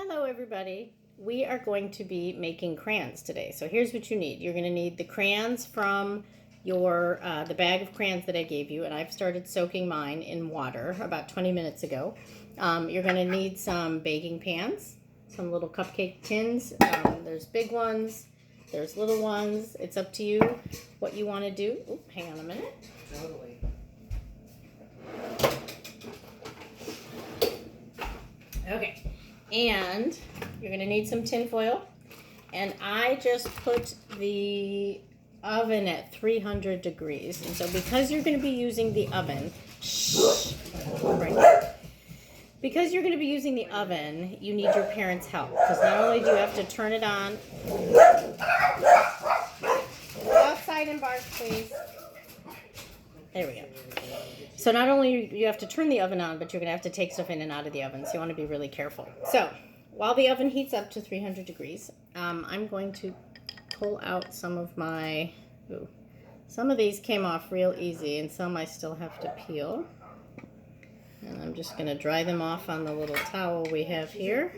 Hello everybody. We are going to be making crayons today. So here's what you need. You're going to need the crayons from your the bag of crayons that I gave you, and I've started soaking mine in water about 20 minutes ago. You're going to need some baking pans, some little cupcake tins. There's big ones, there's little ones. It's up to you what you want to do. Oop, hang on a minute. Totally. Okay. And you're going to need some tin foil. And I just put the oven at 300 degrees. And so because you're going to be using the oven, because you're going to be using the oven, you need your parents' help. Because not only do you have to turn it on. Outside and bark, please. There we go. So not only you have to turn the oven on, but you're going to have to take stuff in and out of the oven. So you want to be really careful. So while the oven heats up to 300 degrees, I'm going to pull out some of my, some of these came off real easy and some I still have to peel. And I'm just going to dry them off on the little towel we have here.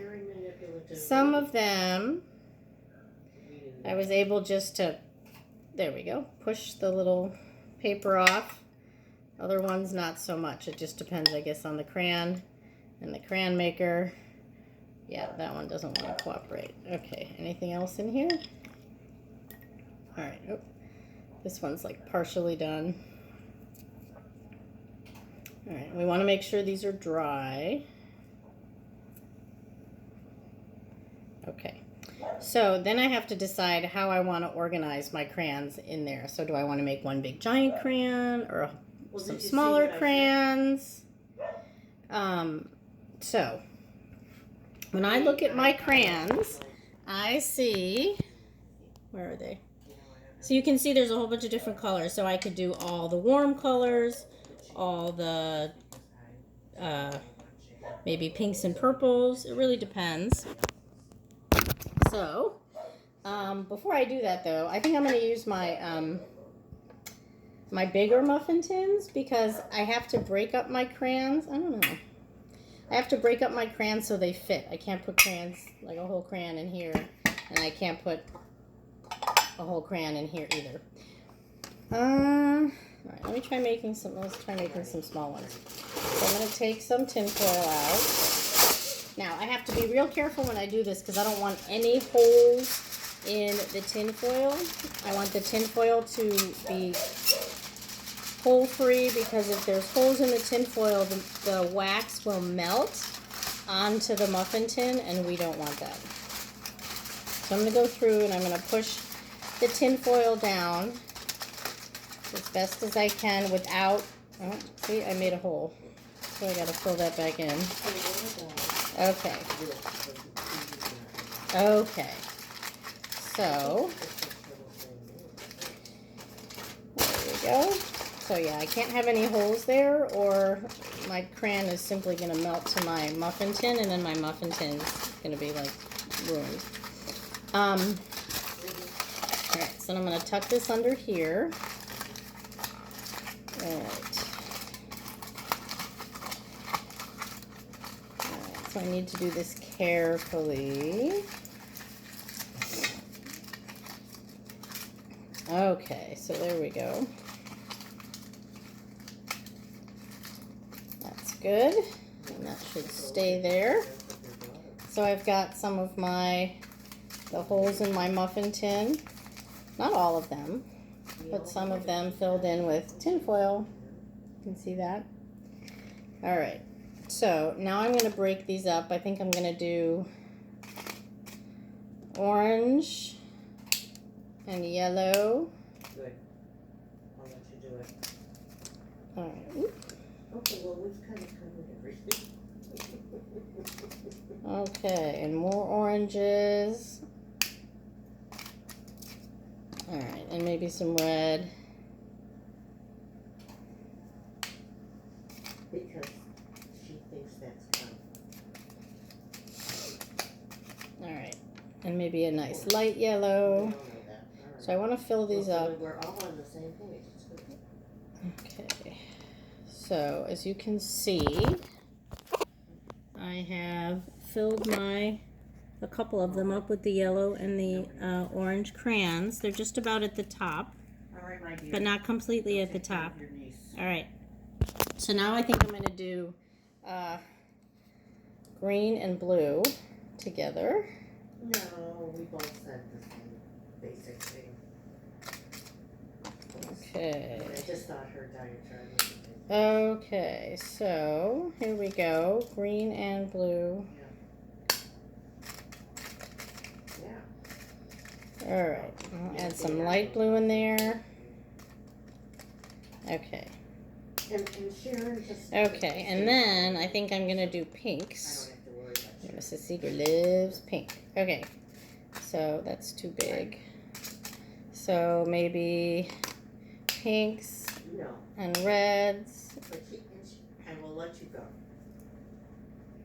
Some of them, I was able just to, there we go, push the little paper off. Other ones, not so much. It just depends, I guess, on the crayon and the crayon maker. Yeah, that one doesn't want to cooperate. Okay, anything else in here? All right, oh, this one's like partially done. All right, we want to make sure these are dry. Okay, so then I have to decide how I want to organize my crayons in there. So do I want to make one big giant crayon or some smaller crayons? So when I look at my crayons, I see, where are they? So you can see there's a whole bunch of different colors. So I could do all the warm colors, all the maybe pinks and purples. It really depends. So before I do that though, I think I'm going to use my my bigger muffin tins because I have to break up my crayons. I don't know. I have to break up my crayons so they fit. I can't put crayons, like a whole crayon in here, and I can't put a whole crayon in here either. All right, let's try making some small ones. So I'm going to take some tin foil out. Now, I have to be real careful when I do this because I don't want any holes in the tin foil. I want the tin foil to be hole-free because if there's holes in the tin foil, the wax will melt onto the muffin tin, and we don't want that. So I'm going to go through and I'm going to push the tin foil down as best as I can without, oh, see, I made a hole. So I got to fill that back in. Okay. Okay. So, there we go. So yeah, I can't have any holes there or my crayon is simply going to melt to my muffin tin and then my muffin tin's going to be like ruined. Alright, so I'm going to tuck this under here. Alright, so I need to do this carefully. Okay, so there we go. That's good, and that should stay there. So I've got some of the holes in my muffin tin, not all of them, but some of them filled in with tin foil. You can see that. All right, so now I'm going to break these up. I think I'm going to do orange and yellow. Good. I'll let you do it. All right. Oop. Okay, well, we've kind of covered everything. Okay, and more oranges. All right, and maybe some red. Because she thinks that's fun. All right, and maybe a nice light yellow. Right. So I want to fill these up. We're all on the same page. It's good. Okay, so as you can see, I have filled my a couple of them up with the yellow and the orange crayons. They're just about at the top, All right, my dear. but not completely at the Take care top. of your niece. All right. So now I think I'm going to do green and blue together. No, we both said the same basic thing. Okay. I just thought her diatribe was okay. Okay, so here we go. Green and blue. Yeah. All right. I'll add some light blue in there. Okay. And Sharon just... Okay, and then I think I'm going to do I pinks. don't have to worry about Sharon. Mrs. Seeger loves pink. Okay, so that's too big. So maybe pinks No. and reds. But I will let you go.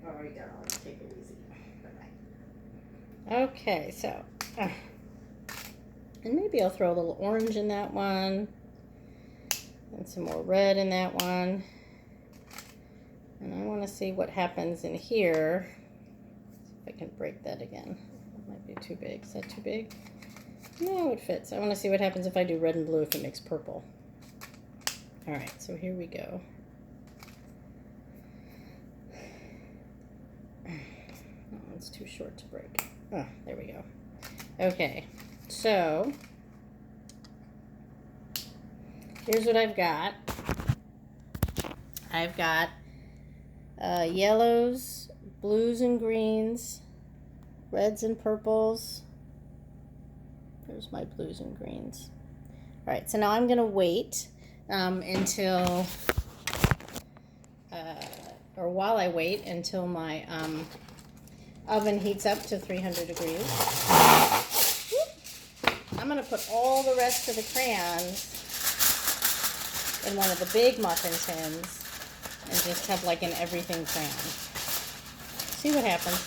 All right, darling. Take it easy. Bye-bye. Okay, so, and maybe I'll throw a little orange in that one, and some more red in that one. And I want to see what happens in here. See if I can break that again. That might be too big. Is that too big? No, it fits. I want to see what happens if I do red and blue if it makes purple. All right, so here we go. Oh, it's too short to break. Oh, there we go. Okay, so here's what I've got. I've got yellows, blues and greens, reds and purples. There's my blues and greens. All right, so now I'm going to wait until, or while I wait until my oven heats up to 300 degrees. I'm going to put all the rest of the crayons in one of the big muffin tins and just have like an everything crayon. See what happens.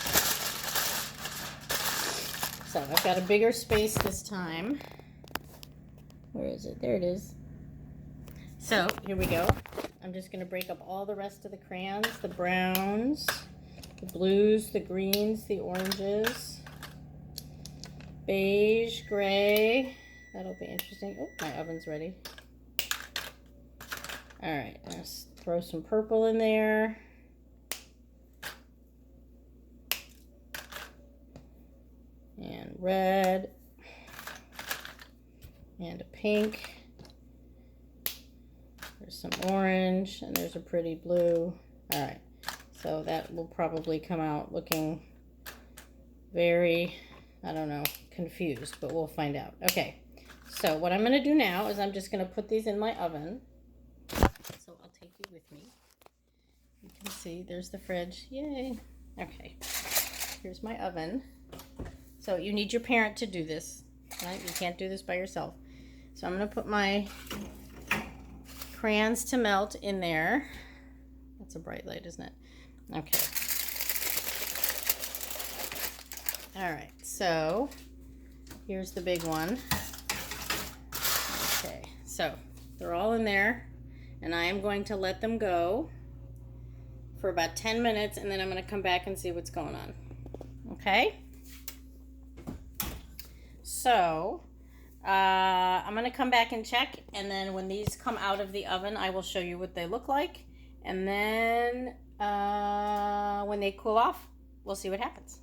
So I've got a bigger space this time. Where is it? There it is. So here we go. I'm just going to break up all the rest of the crayons, the browns, the blues, the greens, the oranges, beige, gray. That'll be interesting. Oh, my oven's ready. All right, let's throw some purple in there. And red. And a pink. There's some orange, and there's a pretty blue. All right, so that will probably come out looking very, I don't know, confused, but we'll find out. Okay, so what I'm gonna do now is I'm just gonna put these in my oven. So I'll take you with me. You can see there's the fridge. Yay. Okay, here's my oven. So you need your parent to do this, right? You can't do this by yourself. So I'm gonna put my crayons to melt in there. That's a bright light, isn't it? Okay. All right, so here's the big one. Okay, so they're all in there, and I am going to let them go for about 10 minutes, and then I'm going to come back and see what's going on. Okay? So I'm going to come back and check, and then when these come out of the oven, I will show you what they look like. And then when they cool off, we'll see what happens.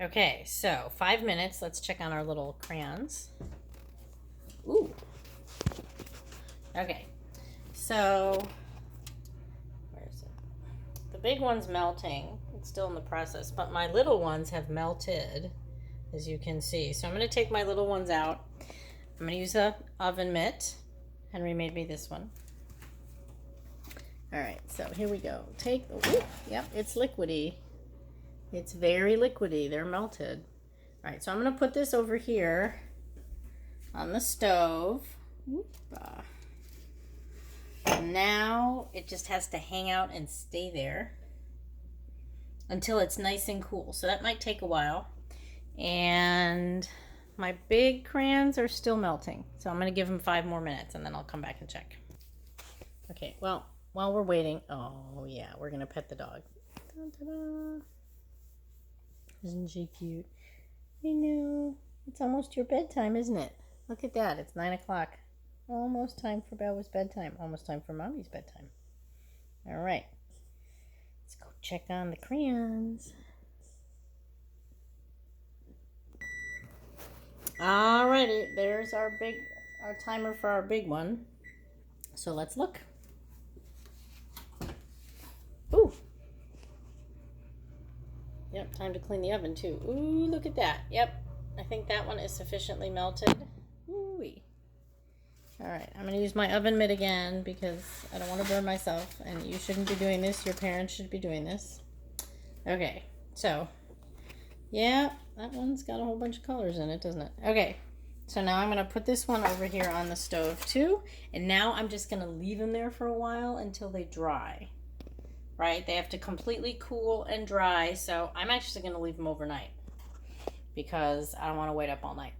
Okay, so 5 minutes. Let's check on our little crayons. Ooh. Okay, so where is it? The big one's melting. It's still in the process, but my little ones have melted, as you can see. So I'm going to take my little ones out. I'm going to use a oven mitt. Henry made me this one. All right, so here we go. Take, ooh, yep, it's liquidy. It's very liquidy. They're melted. All right, so I'm going to put this over here on the stove. And now it just has to hang out and stay there until it's nice and cool. So that might take a while. And my big crayons are still melting. So I'm going to give them 5 more minutes and then I'll come back and check. Okay, well, while we're waiting, oh yeah, we're going to pet the dog. Da-da-da. Isn't she cute? I know. It's almost your bedtime, isn't it? Look at that. It's 9 o'clock. Almost time for Bella's bedtime. Almost time for Mommy's bedtime. All right. Let's go check on the crayons. Alrighty, there's our timer for our big one. So let's look. Ooh. Yep, time to clean the oven too. Ooh, look at that. Yep, I think that one is sufficiently melted. Ooh-wee. Alright, I'm going to use my oven mitt again because I don't want to burn myself, and you shouldn't be doing this. Your parents should be doing this. Okay, so, yeah, that one's got a whole bunch of colors in it, doesn't it? Okay, so now I'm going to put this one over here on the stove too, and now I'm just going to leave them there for a while until they dry. Right? They have to completely cool and dry, so I'm actually going to leave them overnight because I don't want to wait up all night.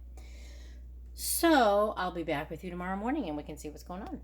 So I'll be back with you tomorrow morning and we can see what's going on.